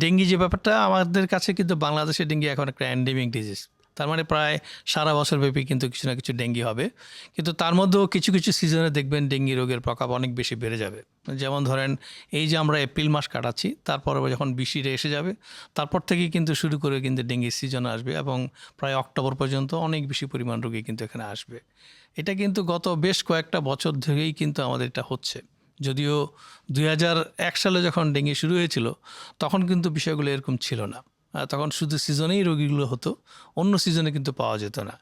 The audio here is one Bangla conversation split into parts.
ডেঙ্গি যে ব্যাপারটা আমাদের কাছে কিন্তু বাংলাদেশের ডেঙ্গি এখন একটা এন্ডেমিক ডিজিজ। তার মানে প্রায় সারা বছর ব্যাপী কিন্তু কিছু না কিছু ডেঙ্গি হবে। কিন্তু তার মধ্যেও কিছু কিছু সিজনে দেখবেন ডেঙ্গি রোগের প্রকোপ অনেক বেশি বেড়ে যাবে। যেমন ধরেন এই যে আমরা এপ্রিল মাস কাটাচ্ছি, তারপরে যখন বৃষ্টিটা এসে যাবে তারপর থেকেই কিন্তু শুরু করে কিন্তু ডেঙ্গির সিজন আসবে এবং প্রায় অক্টোবর পর্যন্ত অনেক বেশি পরিমাণ রোগী কিন্তু এখানে আসবে। এটা কিন্তু গত বেশ কয়েকটা বছর ধরেই কিন্তু আমাদের এটা হচ্ছে। যদিও 2001 সালে যখন ডেঙ্গি শুরু হয়েছিল তখন কিন্তু বিষয়গুলো এরকম ছিল না। তখন শুধু সিজনেই রোগীগুলো হতো, অন্য সিজনে কিন্তু পাওয়া যেত না।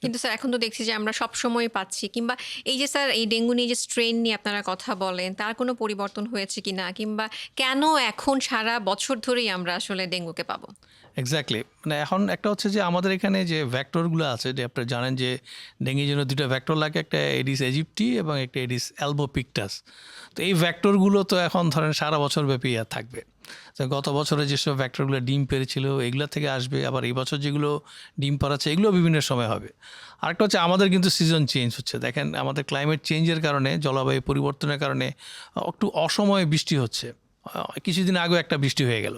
কিন্তু স্যার এখন তো দেখছি যে আমরা সবসময় পাচ্ছি, কিংবা এই যে স্যার এই ডেঙ্গু নিয়ে যে স্ট্রেন নিয়ে আপনারা কথা বলেন, তার কোনো পরিবর্তন হয়েছে কিনা, কিংবা কেন এখন সারা বছর ধরেই আমরা আসলে ডেঙ্গুকে পাবো? এক্স্যাক্টলি, মানে এখন একটা হচ্ছে যে আমাদের এখানে যে ভ্যাক্টরগুলো আছে, যে আপনারা জানেন যে ডেঙ্গির জন্য দুটো ভ্যাক্টর লাগে, একটা এডিস ইজিপ্টি এবং একটা এডিস অ্যালবোপিক্টাস। তো এই ভ্যাক্টরগুলো তো এখন ধরেন সারা বছর ব্যাপী থাকবে। তো গত বছরে যেসব ভ্যাক্টরগুলো ডিম পেরেছিল এগুলো থেকে আসবে, আবার এই বছর যেগুলো ডিম পাড়াচ্ছে এগুলো বিভিন্ন সময় হবে। আরেকটা হচ্ছে আমাদের কিন্তু সিজন চেঞ্জ হচ্ছে। দেখেন আমাদের ক্লাইমেট চেঞ্জের কারণে, জলবায়ু পরিবর্তনের কারণে একটু অসময়ে বৃষ্টি হচ্ছে। কিছুদিন আগেও একটা বৃষ্টি হয়ে গেল।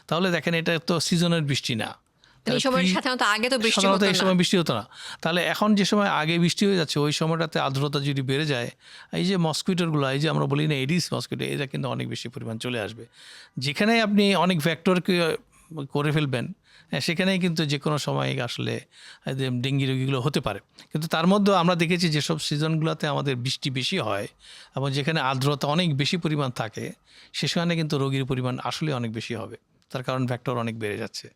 তাহলে দেখেন এটা তো সিজনের বৃষ্টি না। মানে এই সময় সাধারণত আগে তো বৃষ্টি সাধারণত হতো এই না। সময় বৃষ্টি হতো না। তাহলে এখন যে সময় আগে বৃষ্টি হয়ে যাচ্ছে ওই সময়টাতে আর্দ্রতা যদি বেড়ে যায়, এই যে মসকুইটোগুলো, এই যে আমরা বলি না এডিস মসকুইটো, এরা কিন্তু অনেক বেশি পরিমাণ চলে আসবে। যেখানে আপনি অনেক ভ্যাক্টরকে করে ফেলবেন, সেখানেই কিন্তু যে কোনো সময় আসলে ডেঙ্গি রোগীগুলো হতে পারে। কিন্তু তার মধ্যেও আমরা দেখেছি যেসব সিজনগুলোতে আমাদের বৃষ্টি বেশি হয় এবং যেখানে আর্দ্রতা অনেক বেশি পরিমাণ থাকে, সেখানে কিন্তু রোগীর পরিমাণ আসলে অনেক বেশি হবে। তার কারণ ভ্যাক্টর অনেক বেড়ে যাচ্ছে।